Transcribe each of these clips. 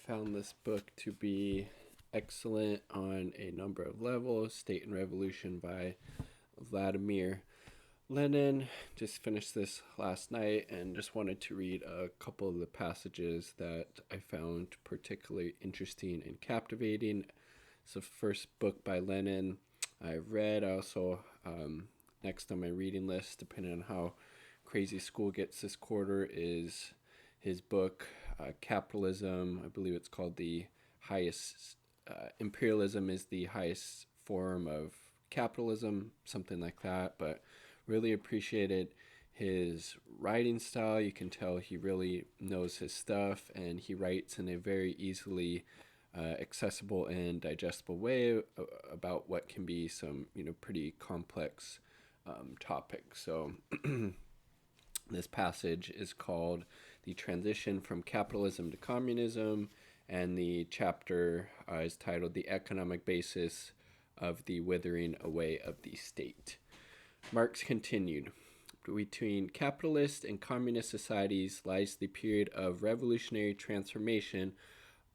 found this book to be excellent on a number of levels. State and Revolution by Vladimir. Lenin. Just finished this last night and just wanted to read a couple of the passages that I found particularly interesting and captivating. It's the first book by Lenin I've read. I also, next on my reading list, depending on how crazy school gets this quarter, is his book, Capitalism. I believe it's called the highest, imperialism is the highest form of capitalism, something like that. But really appreciated his writing style. You can tell he really knows his stuff, and he writes in a very easily accessible and digestible way about what can be some, pretty complex topics. So this passage is called The Transition from Capitalism to Communism, and the chapter is titled The Economic Basis of the Withering Away of the State. Marx continued, between capitalist and communist societies lies the period of revolutionary transformation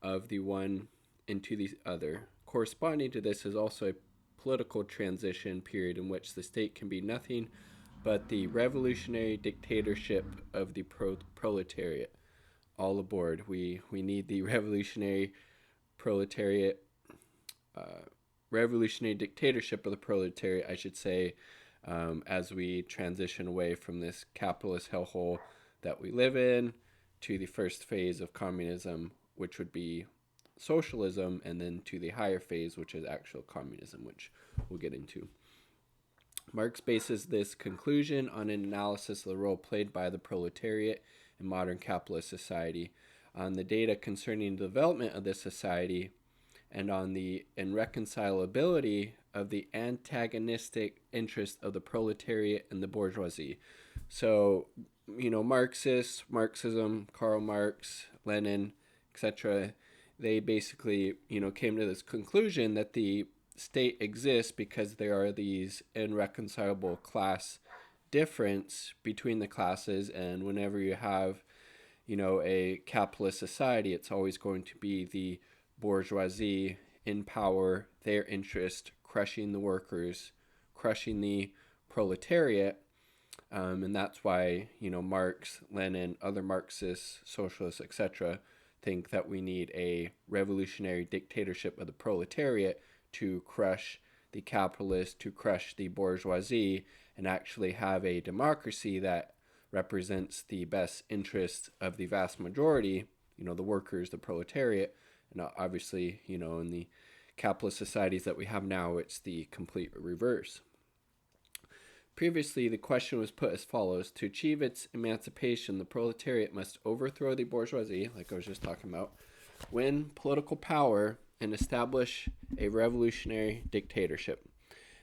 of the one into the other. Corresponding to this is also a political transition period in which the state can be nothing but the revolutionary dictatorship of the proletariat. All aboard. We need the revolutionary proletariat, revolutionary dictatorship of the proletariat, I should say, as we transition away from this capitalist hellhole that we live in to the first phase of communism, which would be socialism, and then to the higher phase, which is actual communism, which we'll get into. Marx bases this conclusion on an analysis of the role played by the proletariat in modern capitalist society, on the data concerning the development of this society, and on the irreconcilability of the antagonistic interest of the proletariat and the bourgeoisie. So, Marxism, Karl Marx, Lenin, etc., they basically, came to this conclusion that the state exists because there are these irreconcilable class difference between the classes, and whenever you have, a capitalist society, it's always going to be the bourgeoisie in power, their interest, crushing the workers, crushing the proletariat. And that's why, Marx, Lenin, other Marxists, socialists, etc., think that we need a revolutionary dictatorship of the proletariat to crush the capitalists, to crush the bourgeoisie, and actually have a democracy that represents the best interests of the vast majority, the workers, the proletariat. And obviously, in the capitalist societies that we have now, it's the complete reverse. Previously, the question was put as follows. To achieve its emancipation, the proletariat must overthrow the bourgeoisie, like I was just talking about, win political power, and establish a revolutionary dictatorship.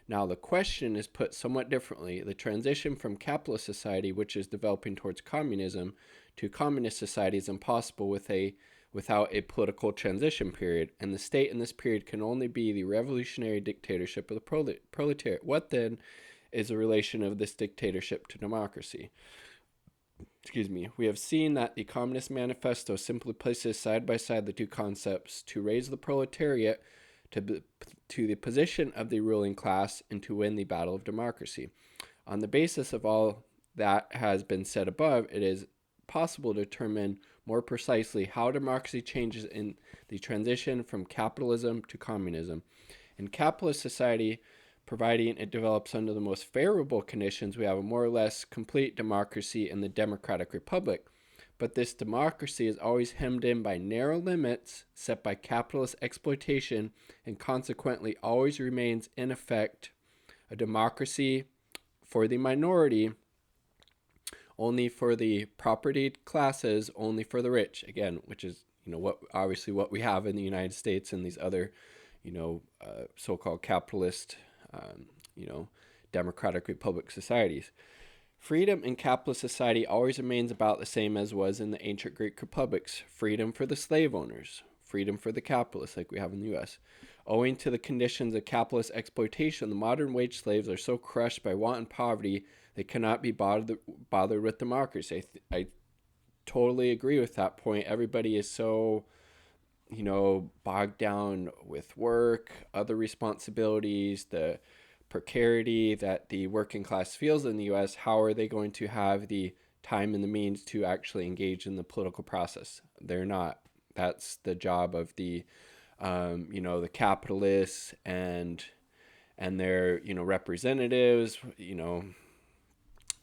Now, the question is put somewhat differently. The transition from capitalist society, which is developing towards communism, to communist society is impossible without a political transition period, and the state in this period can only be the revolutionary dictatorship of the proletariat. What then is the relation of this dictatorship to democracy? We have seen that the Communist Manifesto simply places side by side the two concepts: to raise the proletariat to the position of the ruling class and to win the battle of democracy. On the basis of all that has been said above, it is possible to determine more precisely how democracy changes in the transition from capitalism to communism. In capitalist society, providing it develops under the most favorable conditions, we have a more or less complete democracy in the democratic republic. But this democracy is always hemmed in by narrow limits set by capitalist exploitation, and consequently always remains in effect a democracy for the minority, only for the propertied classes, only for the rich. Again, which is what we have in the United States and these other so-called capitalist democratic republic societies. Freedom in capitalist society always remains about the same as was in the ancient Greek republics. Freedom for the slave owners, freedom for the capitalists, like we have in the U.S. Owing to the conditions of capitalist exploitation, the modern wage slaves are so crushed by want and poverty they cannot be bothered with democracy. I totally agree with that point. Everybody is so bogged down with work, other responsibilities, the precarity that the working class feels in the US, how are they going to have the time and the means to actually engage in the political process? They're not. That's the job of the the capitalists and their representatives,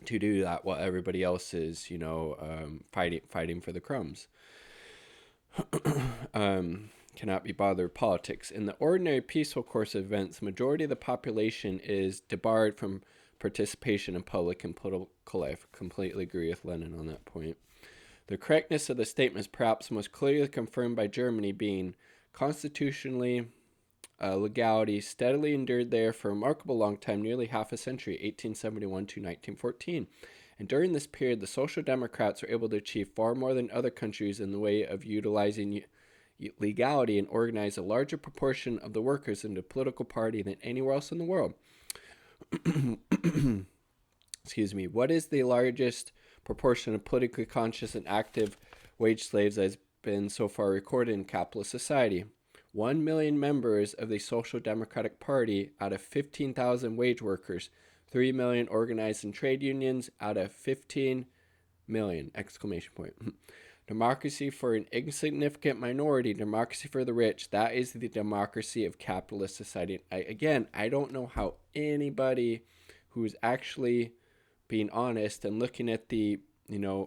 to do that while everybody else is fighting for the crumbs. Cannot be bothered with politics. In the ordinary peaceful course of events, the majority of the population is debarred from participation in public and political life. Completely agree with Lenin on that point. The correctness of the statement is perhaps most clearly confirmed by Germany being constitutionally legality steadily endured there for a remarkable long time, nearly half a century, 1871 to 1914. And during this period, the Social Democrats were able to achieve far more than other countries in the way of utilizing legality and organize a larger proportion of the workers into a political party than anywhere else in the world. Excuse me. What is the largest proportion of politically conscious and active wage slaves that has been so far recorded in capitalist society? 1 million members of the Social Democratic Party out of 15,000 wage workers, 3 million organized in trade unions out of 15 million! Exclamation point. Democracy for an insignificant minority, democracy for the rich, that is the democracy of capitalist society. I don't know how anybody who is actually being honest and looking at the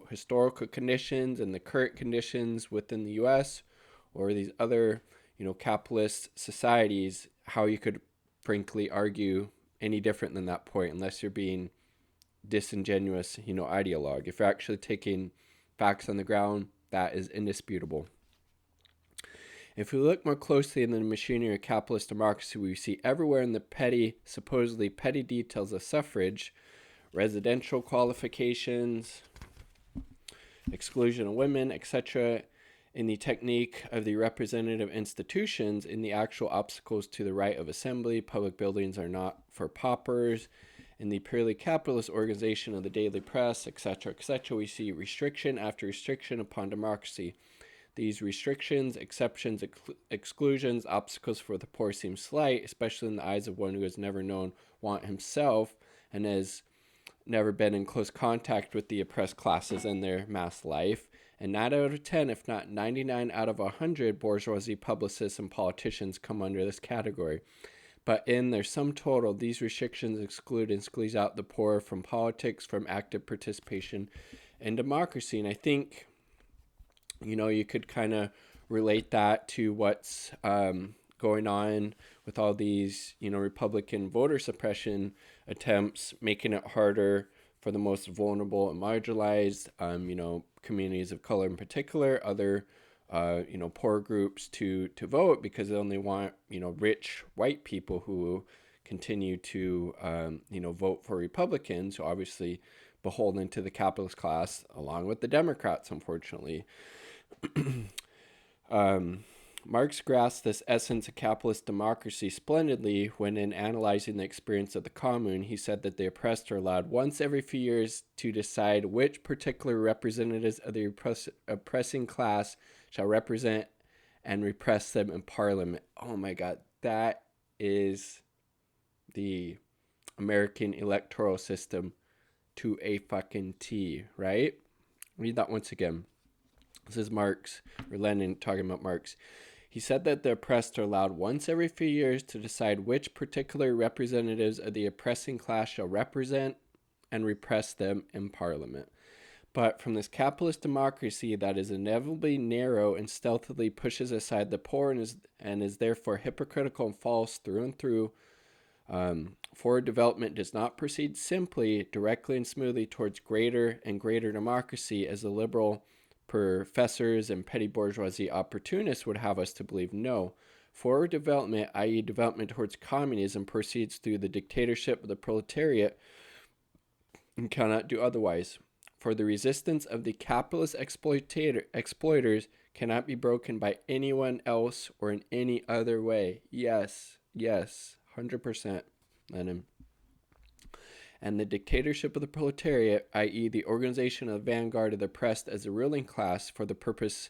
historical conditions and the current conditions within the US or these other capitalist societies, how you could frankly argue any different than that point, unless you're being disingenuous, ideologue. If you're actually taking facts on the ground, that is indisputable. If we look more closely in the machinery of capitalist democracy, we see everywhere in the supposedly petty details of suffrage, residential qualifications, exclusion of women, etc., in the technique of the representative institutions, in the actual obstacles to the right of assembly, public buildings are not for paupers, in the purely capitalist organization of the daily press, etc., etc., we see restriction after restriction upon democracy. These restrictions, exceptions, exclusions, obstacles for the poor seem slight, especially in the eyes of one who has never known want himself and has never been in close contact with the oppressed classes in their mass life. And 9 out of 10, if not 99 out of 100, bourgeoisie publicists and politicians come under this category. But in their sum total, these restrictions exclude and squeeze out the poor from politics, from active participation in democracy. And I think, you could kind of relate that to what's going on with all these, Republican voter suppression attempts, making it harder for the most vulnerable and marginalized, communities of color in particular, other, poor groups to vote, because they only want, rich white people who continue to, vote for Republicans, who obviously beholden to the capitalist class, along with the Democrats, unfortunately. Marx grasped this essence of capitalist democracy splendidly when, in analyzing the experience of the commune, he said that the oppressed are allowed once every few years to decide which particular representatives of the oppressing class shall represent and repress them in parliament. Oh my God, that is the American electoral system to a fucking T, right? Read that once again. This is Marx, or Lenin talking about Marx. He said that the oppressed are allowed once every few years to decide which particular representatives of the oppressing class shall represent and repress them in parliament. But from this capitalist democracy that is inevitably narrow and stealthily pushes aside the poor and is therefore hypocritical and false through and through, forward development does not proceed simply, directly and smoothly towards greater and greater democracy, as the liberal professors and petty bourgeoisie opportunists would have us to believe. No. Forward development, i.e. development towards communism, proceeds through the dictatorship of the proletariat and cannot do otherwise. For the resistance of the capitalist exploiters cannot be broken by anyone else or in any other way. Yes, 100%, Lenin. And the dictatorship of the proletariat, i.e. the organization of the vanguard of the oppressed as a ruling class for the purpose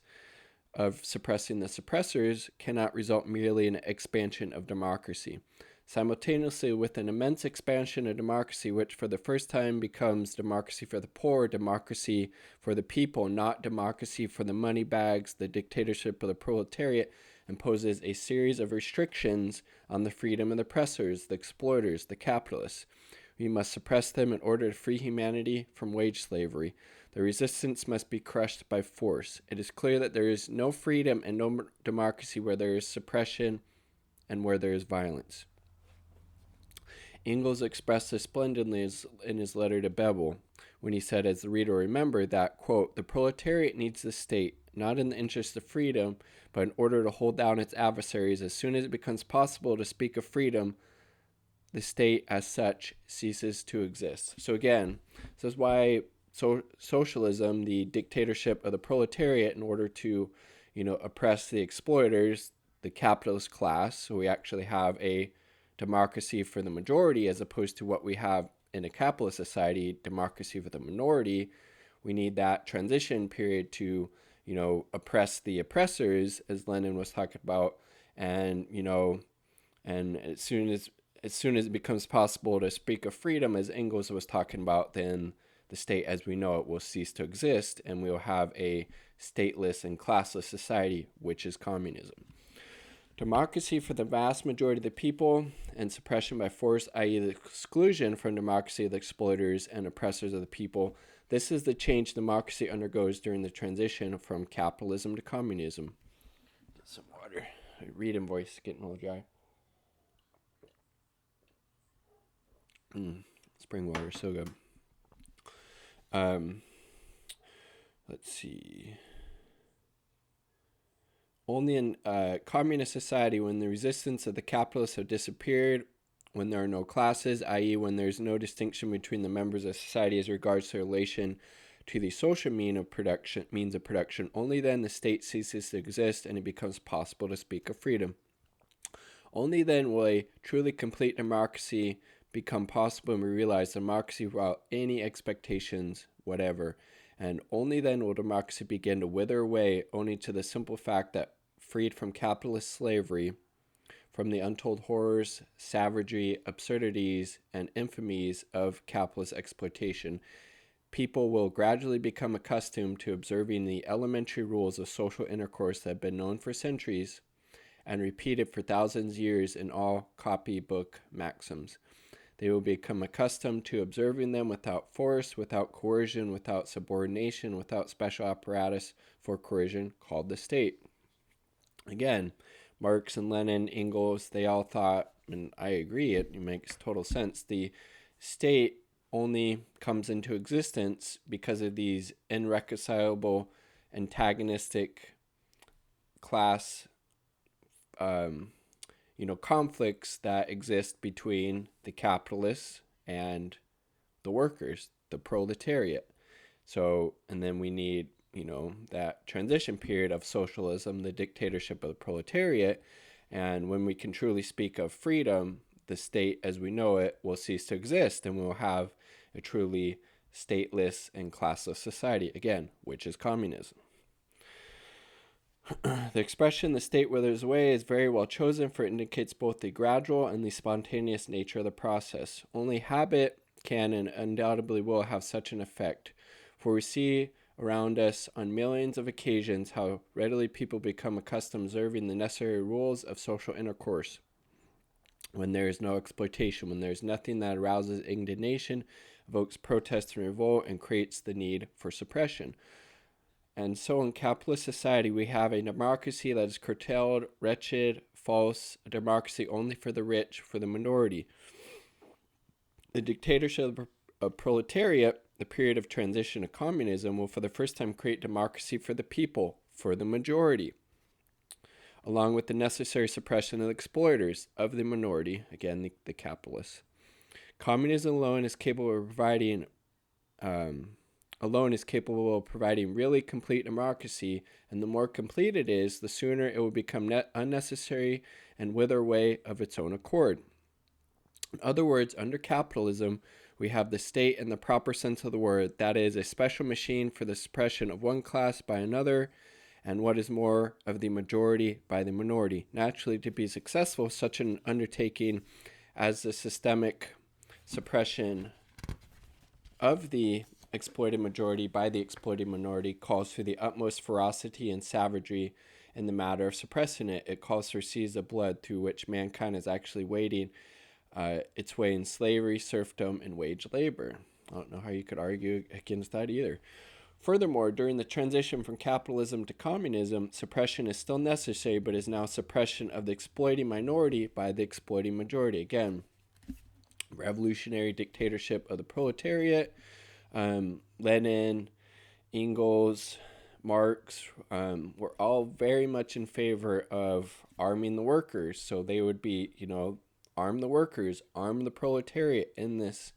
of suppressing the suppressors cannot result merely in an expansion of democracy. Simultaneously with an immense expansion of democracy, which for the first time becomes democracy for the poor, democracy for the people, not democracy for the money bags, the dictatorship of the proletariat, imposes a series of restrictions on the freedom of the oppressors, the exploiters, the capitalists. We must suppress them in order to free humanity from wage slavery. The resistance must be crushed by force. It is clear that there is no freedom and no democracy where there is suppression and where there is violence. Engels expressed this splendidly in his letter to Bebel, when he said, as the reader will remember, that, quote, the proletariat needs the state, not in the interest of freedom, but in order to hold down its adversaries. As soon as it becomes possible to speak of freedom, the state as such ceases to exist. So again, this is why socialism, the dictatorship of the proletariat, in order to, oppress the exploiters, the capitalist class, so we actually have a democracy for the majority as opposed to what we have in a capitalist society, democracy for the minority. We need that transition period to, oppress the oppressors, as Lenin was talking about, and as soon as it becomes possible to speak of freedom, as Engels was talking about, then the state as we know it will cease to exist, and we will have a stateless and classless society, which is communism. Democracy for the vast majority of the people and suppression by force, i.e. the exclusion from democracy of the exploiters and oppressors of the people. This is the change democracy undergoes during the transition from capitalism to communism. Get some water. Reading voice getting a little dry. Spring water, so good. Let's see. Only in communist society, when the resistance of the capitalists have disappeared, when there are no classes, i.e. when there is no distinction between the members of society as regards their relation to the social means of production, only then the state ceases to exist and it becomes possible to speak of freedom. Only then will a truly complete democracy become possible and we realize democracy without any expectations whatever. And only then will democracy begin to wither away, only to the simple fact that, freed from capitalist slavery, from the untold horrors, savagery, absurdities, and infamies of capitalist exploitation, people will gradually become accustomed to observing the elementary rules of social intercourse that have been known for centuries and repeated for thousands of years in all copybook maxims. They will become accustomed to observing them without force, without coercion, without subordination, without special apparatus for coercion called the state. Again, Marx and Lenin, Engels, they all thought, and I agree, it makes total sense, the state only comes into existence because of these irreconcilable, antagonistic class conflicts that exist between the capitalists and the workers, the proletariat. So, and then we need, that transition period of socialism, the dictatorship of the proletariat. And when we can truly speak of freedom, the state as we know it will cease to exist and we'll have a truly stateless and classless society, again, which is communism. The expression "the state withers away" is very well chosen, for it indicates both the gradual and the spontaneous nature of the process. Only habit can and undoubtedly will have such an effect, for we see around us on millions of occasions how readily people become accustomed to observing the necessary rules of social intercourse. When there is no exploitation, when there is nothing that arouses indignation, evokes protest and revolt, and creates the need for suppression. And so in capitalist society, we have a democracy that is curtailed, wretched, false, a democracy only for the rich, for the minority. The dictatorship of proletariat, the period of transition to communism, will for the first time create democracy for the people, for the majority, along with the necessary suppression of the exploiters of the minority, again, the capitalists. Communism alone is capable of providing really complete democracy, and the more complete it is, the sooner it will become unnecessary and wither away of its own accord. In other words, under capitalism, we have the state in the proper sense of the word, that is, a special machine for the suppression of one class by another, and what is more of the majority by the minority. Naturally, to be successful, such an undertaking as the systemic suppression of the exploited majority by the exploited minority calls for the utmost ferocity and savagery in the matter of suppressing it. It calls for seas of blood through which mankind is actually wading its way in slavery, serfdom, and wage labor. I don't know how you could argue against that either. Furthermore, during the transition from capitalism to communism, suppression is still necessary, but is now suppression of the exploiting minority by the exploiting majority. Again, revolutionary dictatorship of the proletariat. Lenin, Engels, Marx were all very much in favor of arming the workers. So they would be, arm the workers, arm the proletariat in this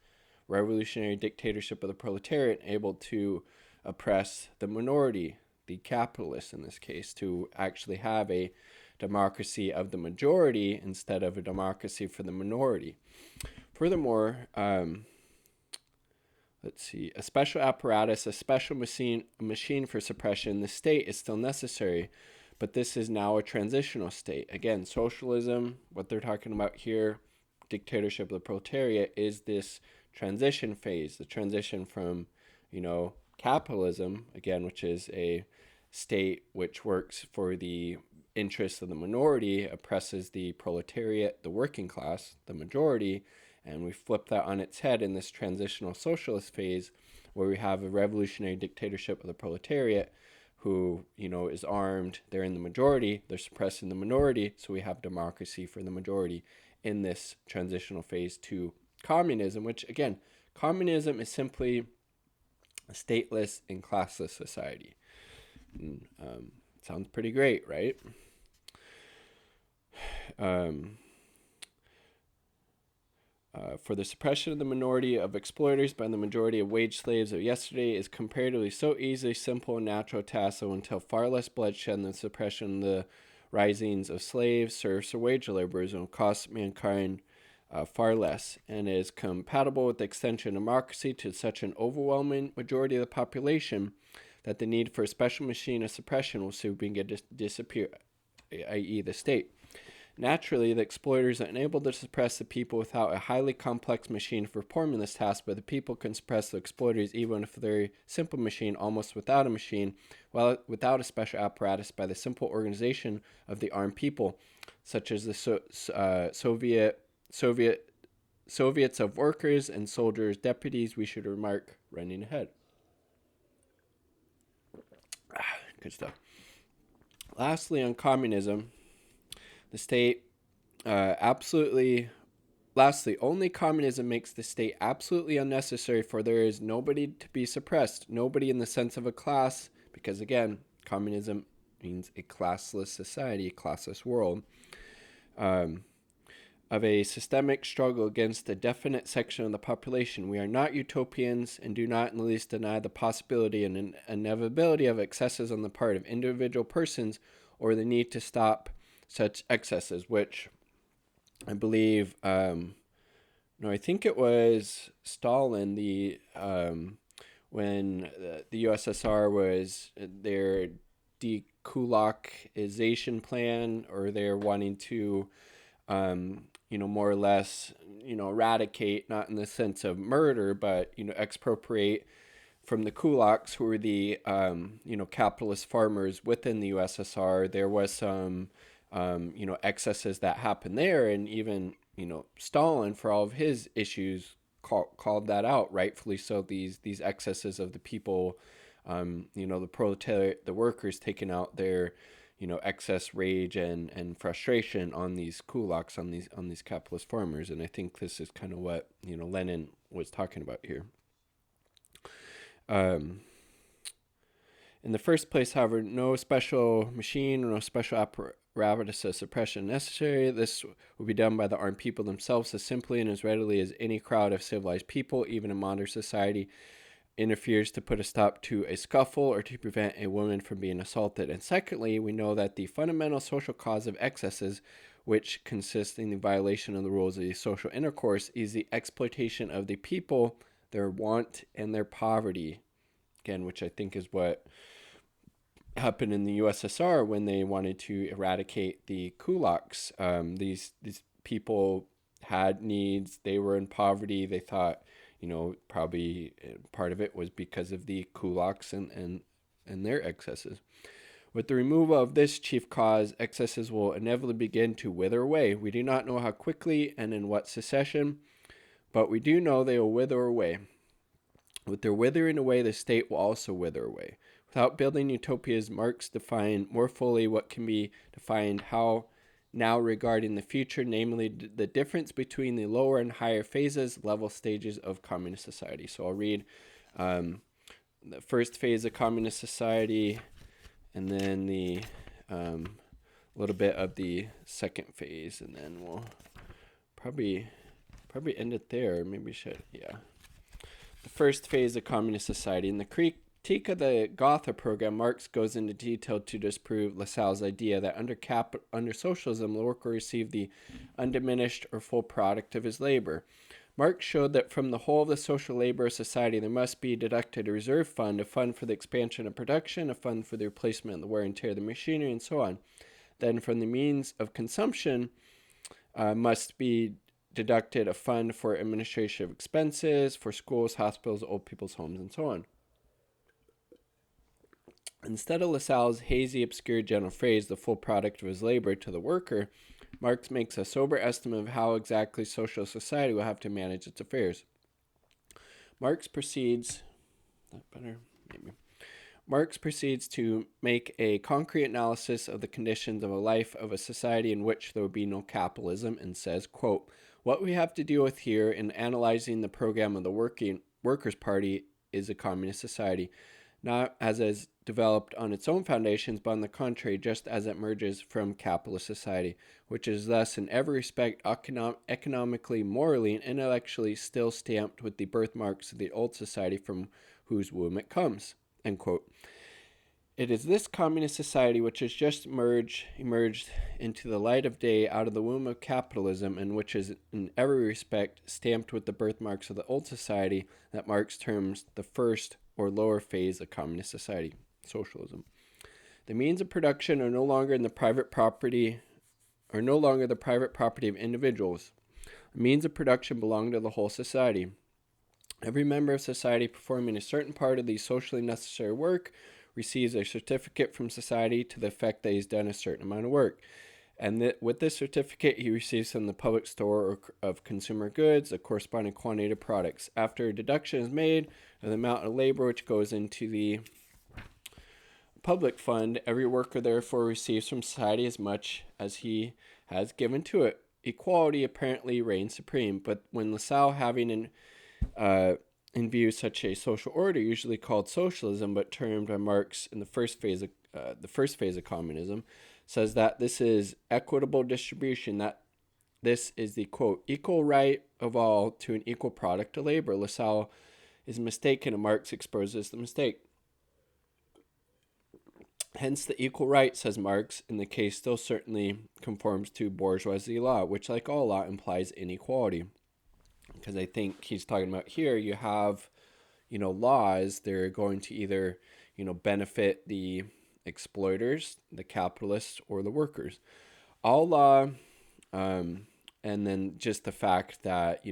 revolutionary dictatorship of the proletariat, able to oppress the minority, the capitalists in this case, to actually have a democracy of the majority instead of a democracy for the minority. Furthermore, a special apparatus, a special machine for suppression, the state is still necessary, but this is now a transitional state. Again, socialism, what they're talking about here, dictatorship of the proletariat, is this transition phase, the transition from, capitalism, again, which is a state which works for the interests of the minority, oppresses the proletariat, the working class, the majority, and we flip that on its head in this transitional socialist phase where we have a revolutionary dictatorship of the proletariat who, is armed. They're in the majority. They're suppressing the minority. So we have democracy for the majority in this transitional phase to communism, which, again, communism is simply a stateless and classless society. Sounds pretty great, right? For the suppression of the minority of exploiters by the majority of wage slaves of yesterday is comparatively so easily, simple, and natural task that will entail far less bloodshed than the suppression of the risings of slaves, serfs, or wage laborers, and will cost mankind far less, and is compatible with the extension of democracy to such an overwhelming majority of the population that the need for a special machine of suppression will soon disappear, i.e. the state. Naturally, the exploiters are unable to suppress the people without a highly complex machine for performing this task, but the people can suppress the exploiters even with a very simple machine, almost without a machine, without a special apparatus, by the simple organization of the armed people, such as the Soviets of workers and soldiers, deputies, we should remark, running ahead. Good stuff. Lastly, on communism, the state only communism makes the state absolutely unnecessary, for there is nobody to be suppressed, nobody in the sense of a class, because again, communism means a classless society, a classless world, of a systemic struggle against a definite section of the population. We are not utopians and do not in the least deny the possibility and inevitability of excesses on the part of individual persons or the need to stop such excesses, which I believe, I think it was Stalin, when the USSR was their dekulakization plan, or they're wanting to, more or less, eradicate, not in the sense of murder, but, expropriate from the kulaks, who were the, capitalist farmers within the USSR. There was some excesses that happened there, and even, Stalin, for all of his issues, called that out, rightfully so, these excesses of the people, the proletariat, the workers taking out their, excess rage and frustration on these kulaks, on these capitalist farmers. And I think this is kind of what, Lenin was talking about here. In the first place, however, no special machine or no special apparatus of suppression necessary. This will be done by the armed people themselves as simply and as readily as any crowd of civilized people, even in modern society, interferes to put a stop to a scuffle or to prevent a woman from being assaulted. And secondly, we know that the fundamental social cause of excesses, which consist in the violation of the rules of the social intercourse, is the exploitation of the people, their want, and their poverty. Again, which I think is what happened in the USSR when they wanted to eradicate the kulaks. These people had needs. They were in poverty. They thought, probably part of it was because of the kulaks and their excesses. With the removal of this chief cause, excesses will inevitably begin to wither away. We do not know how quickly and in what succession, but we do know they will wither away. With their withering away, the state will also wither away. Without building utopias, Marx defined more fully what can be defined how now regarding the future, namely the difference between the lower and higher phases, level stages of communist society. So I'll read the first phase of communist society, and then the little bit of the second phase, and then we'll probably end it there. Maybe we should, yeah. The first phase of communist society. In the critique of the Gotha program, Marx goes into detail to disprove Lassalle's idea that under socialism, the worker received the undiminished or full product of his labor. Marx showed that from the whole of the social labor of society, there must be deducted a reserve fund, a fund for the expansion of production, a fund for the replacement of the wear and tear of the machinery, and so on. Then from the means of consumption must be deducted a fund for administration of expenses, for schools, hospitals, old people's homes, and so on. Instead of Lassalle's hazy, obscure general phrase, the full product of his labor to the worker, Marx makes a sober estimate of how exactly social society will have to manage its affairs. Marx proceeds to make a concrete analysis of the conditions of a life of a society in which there will be no capitalism, and says, quote, "What we have to deal with here in analyzing the program of the Workers' Party is a communist society, not as is developed on its own foundations, but on the contrary, just as it emerges from capitalist society, which is thus in every respect economically, morally, and intellectually still stamped with the birthmarks of the old society from whose womb it comes." End quote. It is this communist society which has just emerged into the light of day out of the womb of capitalism, and which is in every respect stamped with the birthmarks of the old society, that Marx terms the first or lower phase of communist society, socialism. The means of production are no longer the private property of individuals. The means of production belong to the whole society. Every member of society performing a certain part of the socially necessary work receives a certificate from society to the effect that he's done a certain amount of work. And with this certificate, he receives from the public store of consumer goods a corresponding quantity of products. After a deduction is made of the amount of labor which goes into the public fund, every worker therefore receives from society as much as he has given to it. Equality apparently reigns supreme, but when Lassalle, having in view such a social order, usually called socialism, but termed by Marx in the first phase of communism, says that this is equitable distribution, that this is the, quote, equal right of all to an equal product of labor. Lassalle is mistaken, and Marx exposes the mistake. Hence, the equal right, says Marx, in the case still certainly conforms to bourgeoisie law, which, like all law, implies inequality. Because I think he's talking about here, you have, laws, they're going to either, benefit the exploiters, the capitalists, or the workers. All law, and then just the fact that,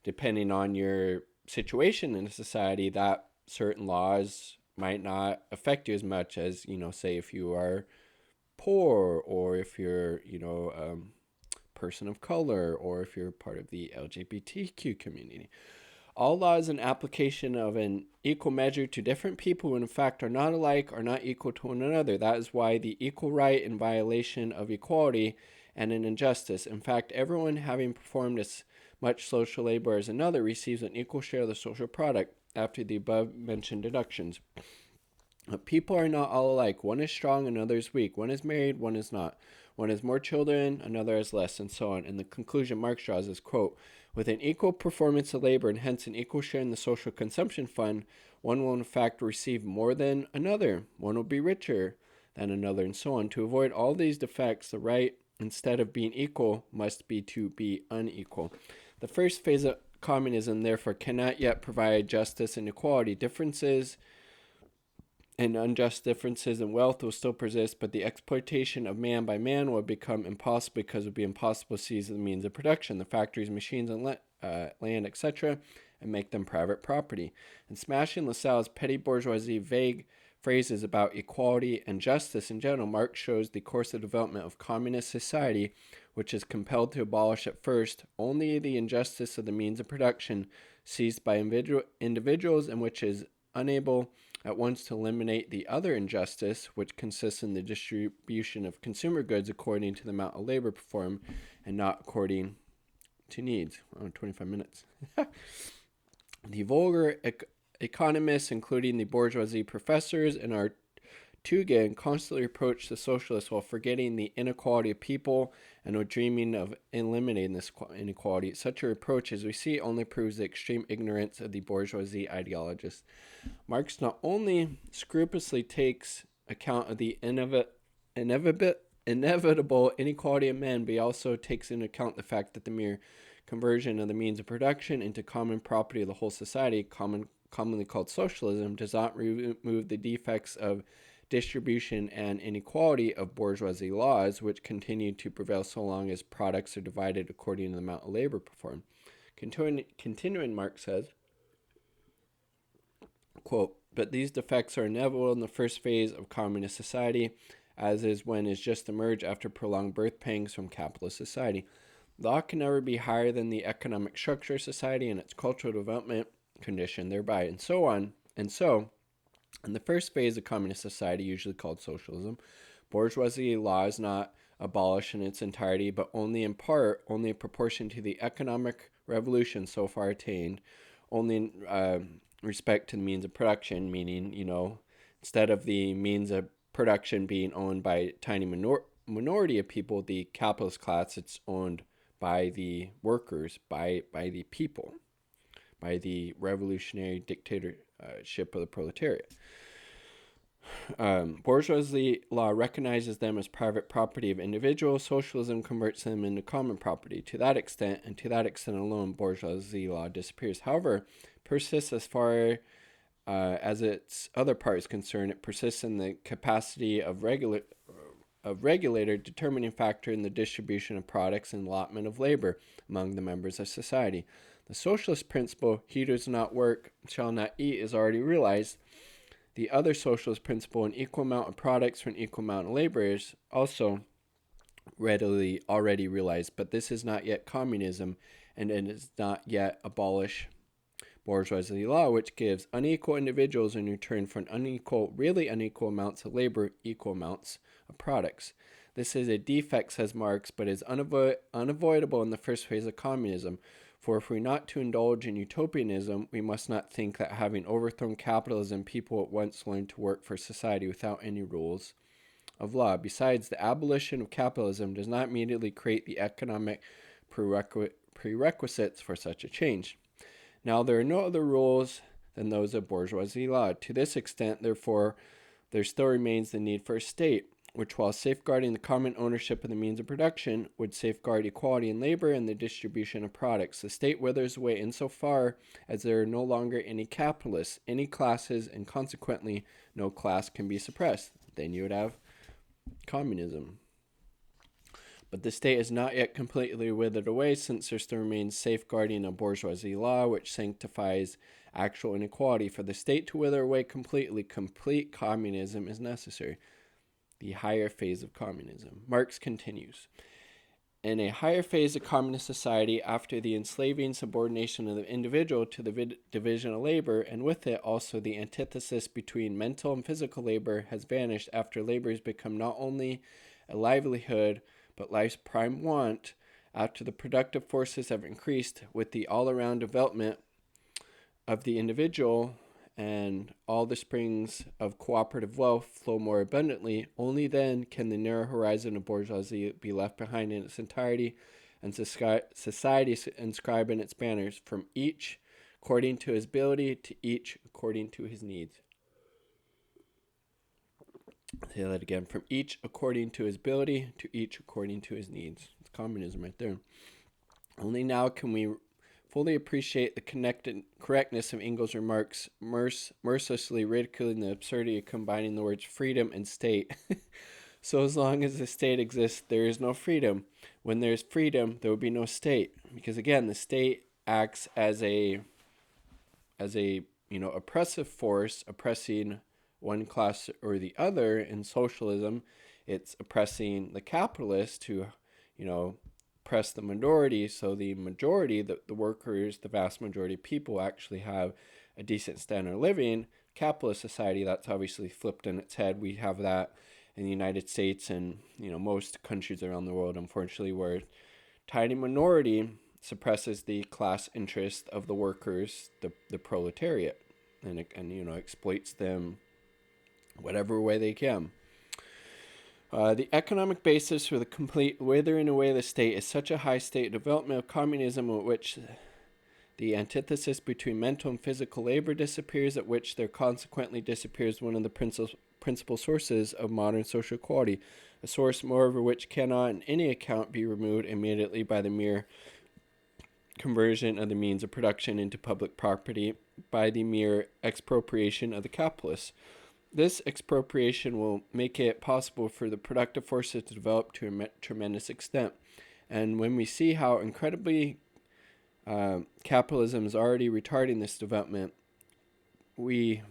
depending on your situation in a society, that certain laws might not affect you as much as, say if you are poor, or if you're, person of color, or if you're part of the LGBTQ community. All law is an application of an equal measure to different people who in fact are not alike, are not equal to one another. That is why the equal right in violation of equality and an injustice. In fact, everyone having performed as much social labor as another receives an equal share of the social product after the above-mentioned deductions. But people are not all alike. One is strong, another is weak. One is married, one is not. One has more children, another has less, and so on. And the conclusion Marx draws is, quote, with an equal performance of labor and hence an equal share in the social consumption fund, one will in fact receive more than another. One will be richer than another, and so on. To avoid all these defects, the right, instead of being equal, must be to be unequal. The first phase of communism, therefore, cannot yet provide justice and equality. Differences and unjust differences in wealth will still persist, but the exploitation of man by man will become impossible because it would be impossible to seize the means of production, the factories, machines, and land, etc., and make them private property. And smashing Lassalle's petty bourgeoisie vague phrases about equality and justice in general, Marx shows the course of development of communist society, which is compelled to abolish at first only the injustice of the means of production seized by individuals, and which is unable at once to eliminate the other injustice, which consists in the distribution of consumer goods according to the amount of labor performed and not according to needs. 25 minutes. The vulgar economists, including the bourgeoisie professors and our Tugen, constantly reproach the socialists while forgetting the inequality of people and are dreaming of eliminating this inequality. Such a reproach, as we see, only proves the extreme ignorance of the bourgeoisie ideologists. Marx not only scrupulously takes account of the inevitable inequality of men, but he also takes into account the fact that the mere conversion of the means of production into common property of the whole society, commonly called socialism, does not remove the defects of distribution and inequality of bourgeoisie laws, which continue to prevail so long as products are divided according to the amount of labor performed. Continuing, Marx says, quote, but these defects are inevitable in the first phase of communist society, as is when it's just emerged after prolonged birth pangs from capitalist society. Law can never be higher than the economic structure of society and its cultural development condition thereby, and so on. And so, in the first phase of communist society, usually called socialism, bourgeoisie law is not abolished in its entirety, but only in part, only in proportion to the economic revolution so far attained, only in respect to the means of production, meaning, instead of the means of production being owned by a tiny minority of people, the capitalist class, it's owned by the workers, by the people, by the revolutionary dictatorship of the proletariat. Bourgeoisie law recognizes them as private property of individuals. Socialism converts them into common property. To that extent, and to that extent alone, bourgeoisie law disappears. However, persists as far as its other part is concerned. It persists in the capacity of regulator, determining factor in the distribution of products and allotment of labor among the members of society. The socialist principle, he who does not work shall not eat, is already realized. The other socialist principle, an equal amount of products for an equal amount of labor, is also already realized, but this is not yet communism, and it is not yet abolish bourgeoisie law, which gives unequal individuals in return for really unequal amounts of labor, equal amounts of products. This is a defect, says Marx, but is unavoidable in the first phase of communism. For if we are not to indulge in utopianism, we must not think that having overthrown capitalism, people at once learn to work for society without any rules of law. Besides, the abolition of capitalism does not immediately create the economic prerequisites for such a change. Now, there are no other rules than those of bourgeoisie law. To this extent, therefore, there still remains the need for a state, which, while safeguarding the common ownership of the means of production, would safeguard equality in labor and the distribution of products. The state withers away insofar as there are no longer any capitalists, any classes, and consequently no class can be suppressed. Then you would have communism. But the state is not yet completely withered away, since there still remains safeguarding of bourgeoisie law, which sanctifies actual inequality. For the state to wither away completely, complete communism is necessary. The higher phase of communism. Marx continues. In a higher phase of communist society, after the enslaving subordination of the individual to the division of labor, and with it also the antithesis between mental and physical labor, has vanished, after labor has become not only a livelihood, but life's prime want, after the productive forces have increased with the all-around development of the individual, and all the springs of cooperative wealth flow more abundantly, only then can the narrow horizon of bourgeoisie be left behind in its entirety, and society inscribe in its banners, from each according to his ability, to each according to his needs. Say that again. From each according to his ability, to each according to his needs. It's communism right there. Only now can we fully appreciate the correctness of Engels' remarks, mercilessly ridiculing the absurdity of combining the words freedom and state. So as long as the state exists, there is no freedom. When there's freedom, there will be no state. Because again, the state acts as a oppressive force, oppressing one class or the other. In socialism, it's oppressing the capitalists to, oppress the majority. So the majority, the workers, the vast majority of people actually have a decent standard of living. Capitalist society, that's obviously flipped on its head. We have that in the United States and, most countries around the world, unfortunately, where tiny minority suppresses the class interest of the workers, the proletariat, and exploits them whatever way they can. The economic basis for the complete withering away of the state is such a high state of development of communism at which the antithesis between mental and physical labor disappears, at which there consequently disappears one of the principal sources of modern social equality, a source, moreover, which cannot on any account be removed immediately by the mere conversion of the means of production into public property, by the mere expropriation of the capitalists. This expropriation will make it possible for the productive forces to develop to a tremendous extent. And when we see how incredibly capitalism is already retarding this development, when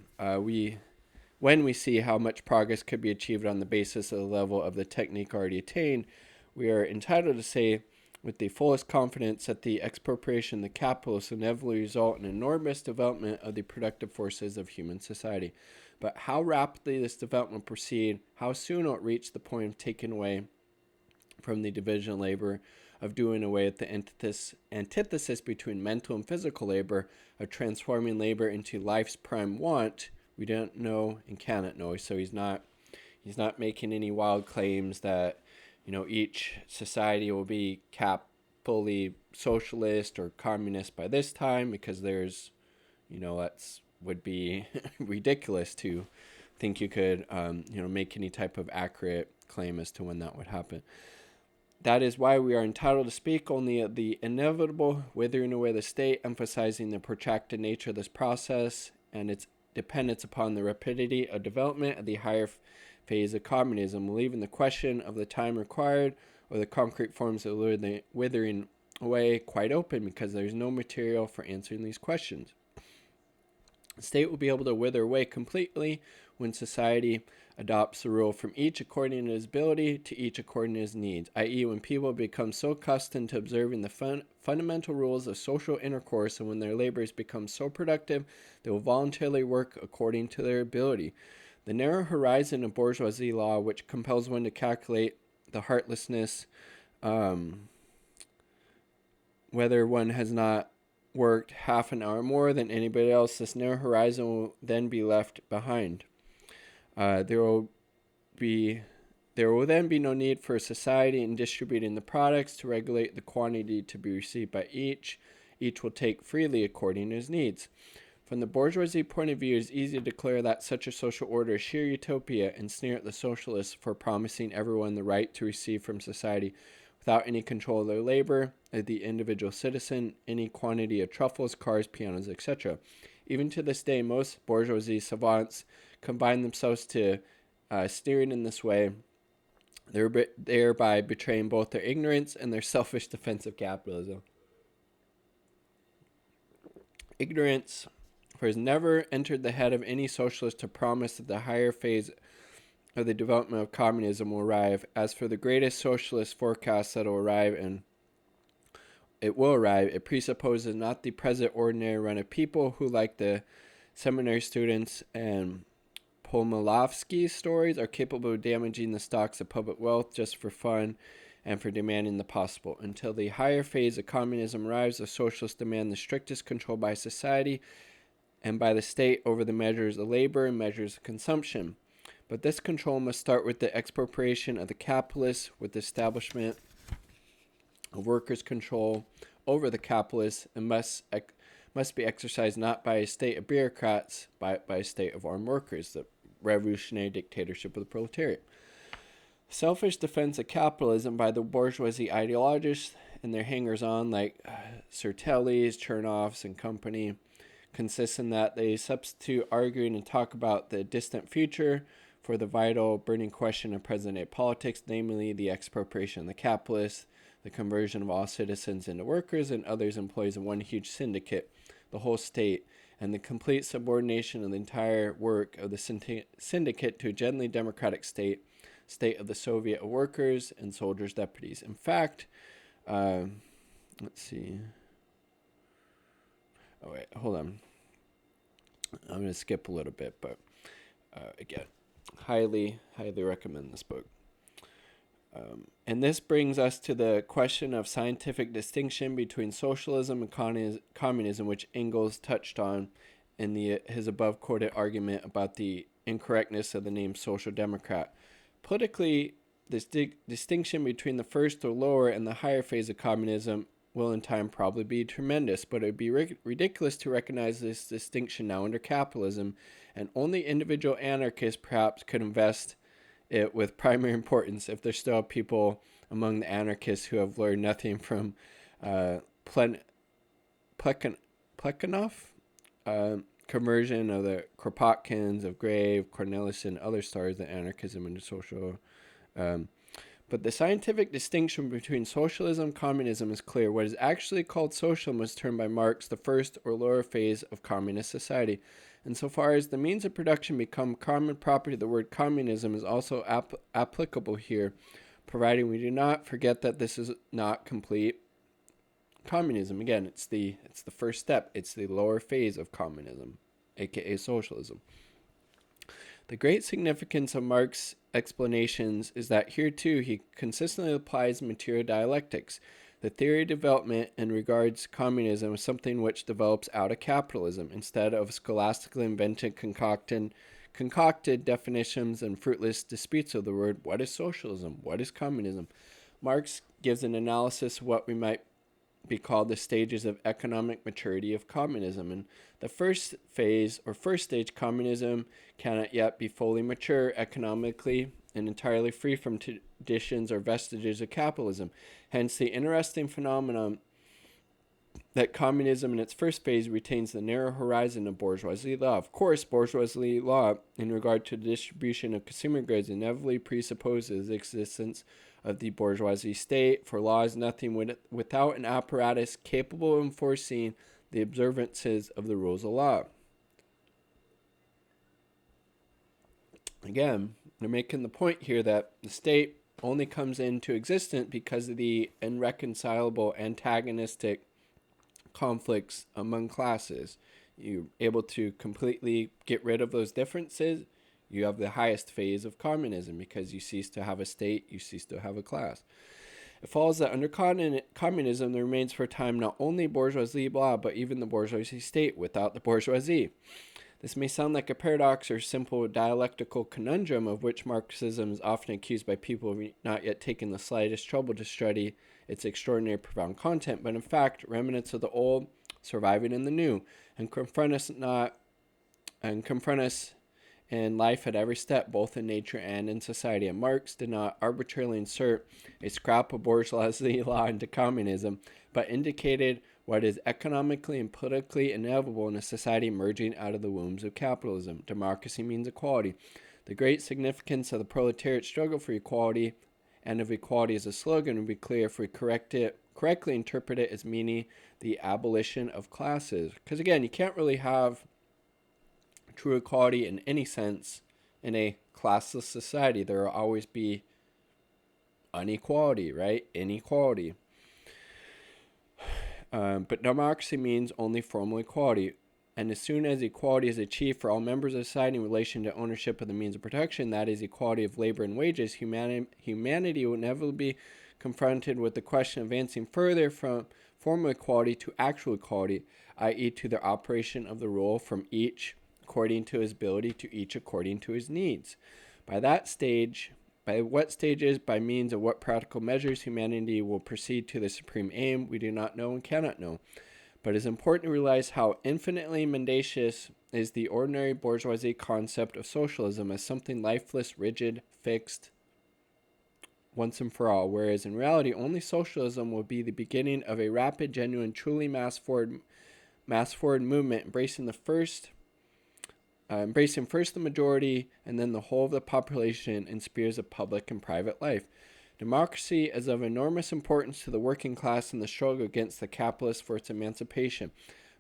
we see how much progress could be achieved on the basis of the level of the technique already attained, we are entitled to say with the fullest confidence that the expropriation of the capitalists will inevitably result in enormous development of the productive forces of human society. But how rapidly this development will proceed, how soon it will reach the point of taking away from the division of labor, of doing away with the antithesis between mental and physical labor, of transforming labor into life's prime want, we don't know and cannot know. So he's not making any wild claims that each society will be fully socialist or communist by this time, because there's that's would be ridiculous to think you could make any type of accurate claim as to when that would happen. That is why we are entitled to speak only of the inevitable withering away of the state, emphasizing the protracted nature of this process and its dependence upon the rapidity of development of the higher phase of communism, leaving the question of the time required or the concrete forms of the withering away quite open, because there is no material for answering these questions. The state will be able to wither away completely when society adopts the rule from each according to his ability to each according to his needs, i.e. when people become so accustomed to observing the fundamental rules of social intercourse, and when their labors become so productive, they will voluntarily work according to their ability. The narrow horizon of bourgeoisie law, which compels one to calculate the heartlessness, whether one has not worked half an hour more than anybody else, this narrow horizon will then be left behind. There will then be no need for society in distributing the products to regulate the quantity to be received by each. Each will take freely according to his needs. From the bourgeoisie point of view, it is easy to declare that such a social order is sheer utopia and sneer at the socialists for promising everyone the right to receive from society, without any control of their labor, of the individual citizen, any quantity of truffles, cars, pianos, etc. Even to this day, most bourgeoisie savants confine themselves to steering in this way, thereby betraying both their ignorance and their selfish defense of capitalism. Ignorance, for it has never entered the head of any socialist to promise that the higher phase of the development of communism will arrive. As for the greatest socialist forecast that will arrive, and it will arrive, it presupposes not the present ordinary run of people who, like the seminary students and Pomilovsky's stories, are capable of damaging the stocks of public wealth just for fun and for demanding the possible. Until the higher phase of communism arrives, the socialists demand the strictest control by society and by the state over the measures of labor and measures of consumption. But this control must start with the expropriation of the capitalists, with the establishment of workers' control over the capitalists, and must be exercised not by a state of bureaucrats, but by a state of armed workers, the revolutionary dictatorship of the proletariat. Selfish defense of capitalism by the bourgeoisie ideologists and their hangers-on like Sertellis, Chernoffs, and company consists in that they substitute arguing and talk about the distant future for the vital, burning question of present-day politics, namely the expropriation of the capitalists, the conversion of all citizens into workers and others employees of one huge syndicate, the whole state, and the complete subordination of the entire work of the syndicate to a genuinely democratic state of the Soviet workers and soldiers' deputies. In fact, let's see. Oh, wait, hold on. I'm going to skip a little bit, but again, highly recommend this book. And this brings us to the question of scientific distinction between socialism and communism, which Engels touched on in his above quoted argument about the incorrectness of the name Social Democrat. Politically, this distinction between the first or lower and the higher phase of communism will in time probably be tremendous, but it would be ridiculous to recognize this distinction now under capitalism, and only individual anarchists perhaps could invest it with primary importance if there's still people among the anarchists who have learned nothing from Plekhanov, conversion of the Kropotkins, of Grave, Cornelius, other stars of anarchism into social. But the scientific distinction between socialism and communism is clear. What is actually called socialism was termed by Marx the first or lower phase of communist society. And so far as the means of production become common property, the word communism is also applicable here, providing we do not forget that this is not complete communism. Again, it's the first step. It's the lower phase of communism, aka socialism. The great significance of Marx's explanations is that here too he consistently applies material dialectics. The theory of development and regards communism as something which develops out of capitalism instead of scholastically invented concocted definitions and fruitless disputes of the word. What is socialism? What is communism? Marx gives an analysis of what we might be called the stages of economic maturity of communism. And the first phase or first stage, communism cannot yet be fully mature economically and entirely free from traditions or vestiges of capitalism. Hence the interesting phenomenon that communism in its first phase retains the narrow horizon of bourgeoisie law. Of course, bourgeoisie law in regard to the distribution of consumer goods inevitably presupposes the existence of the bourgeoisie state, for law is nothing without an apparatus capable of enforcing the observances of the rules of law. Again, they're making the point here that the state only comes into existence because of the irreconcilable antagonistic conflicts among classes. You're able to completely get rid of those differences, you have the highest phase of communism, because you cease to have a state, you cease to have a class. It follows that under communism there remains for a time not only bourgeoisie law, but even the bourgeoisie state without the bourgeoisie. This may sound like a paradox or simple dialectical conundrum of which Marxism is often accused by people who have not yet taken the slightest trouble to study its extraordinary profound content, but in fact remnants of the old surviving in the new, and confront us in life at every step, both in nature and in society. And Marx did not arbitrarily insert a scrap of bourgeoisie law into communism, but indicated what is economically and politically inevitable in a society emerging out of the wombs of capitalism. Democracy means equality. The great significance of the proletariat struggle for equality and of equality as a slogan would be clear if we correctly interpret it as meaning the abolition of classes. Because again, you can't really have true equality in any sense in a classless society. There will always be inequality, right? Inequality. But democracy means only formal equality. And as soon as equality is achieved for all members of society in relation to ownership of the means of production, that is equality of labor and wages, humanity will inevitably be confronted with the question of advancing further from formal equality to actual equality, i.e. to the operation of the rule from each according to his ability to each according to his needs. By what stages, by means of what practical measures humanity will proceed to the supreme aim, we do not know and cannot know. But it is important to realize how infinitely mendacious is the ordinary bourgeoisie concept of socialism as something lifeless, rigid, fixed, once and for all, whereas in reality, only socialism will be the beginning of a rapid, genuine, truly mass forward movement, embracing first the majority and then the whole of the population in spheres of public and private life. Democracy is of enormous importance to the working class in the struggle against the capitalists for its emancipation.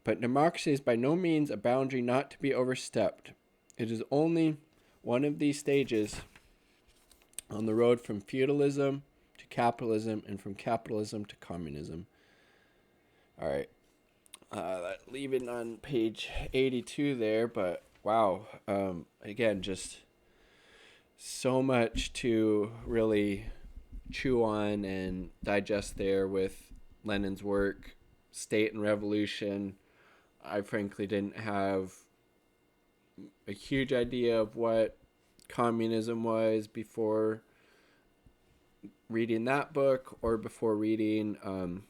But democracy is by no means a boundary not to be overstepped. It is only one of these stages on the road from feudalism to capitalism and from capitalism to communism. All right. Leaving on page 82 there, but wow. Again, just so much to really chew on and digest there with Lenin's work, State and Revolution. I frankly didn't have a huge idea of what communism was before reading that book or before reading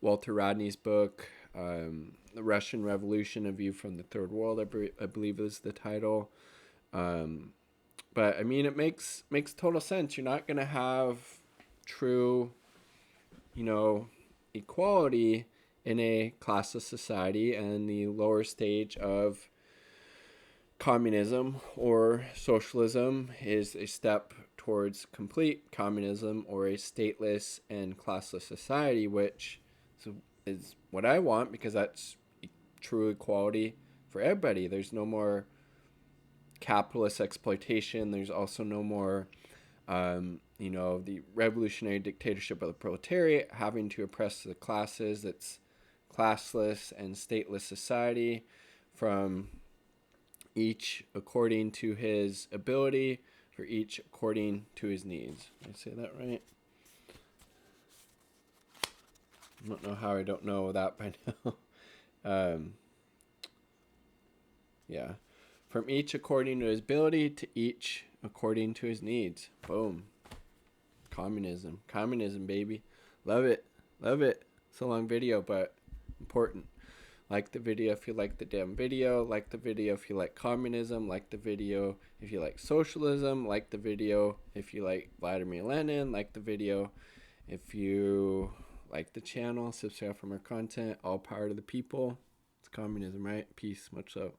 Walter Rodney's book, The Russian Revolution, A View from the Third World, I believe is the title. But I mean, it makes total sense. You're not going to have true, equality in a classless society, and the lower stage of communism or socialism is a step towards complete communism or a stateless and classless society, which is what I want, because that's true equality for everybody. There's no more capitalist exploitation. There's also no more, the revolutionary dictatorship of the proletariat having to oppress the classes. It's classless and stateless society from each according to his ability, for each according to his needs. Did I say that right? I don't know how I don't know that by now. Yeah. From each according to his ability to each according to his needs. Boom. Communism. Communism, baby. Love it. Love it. It's a long video, but important. Like the video if you like the damn video. Like the video if you like communism. Like the video if you like socialism. Like the video if you like Vladimir Lenin. Like the video if you like the channel. Subscribe for more content. All power to the people. It's communism, right? Peace. Much love.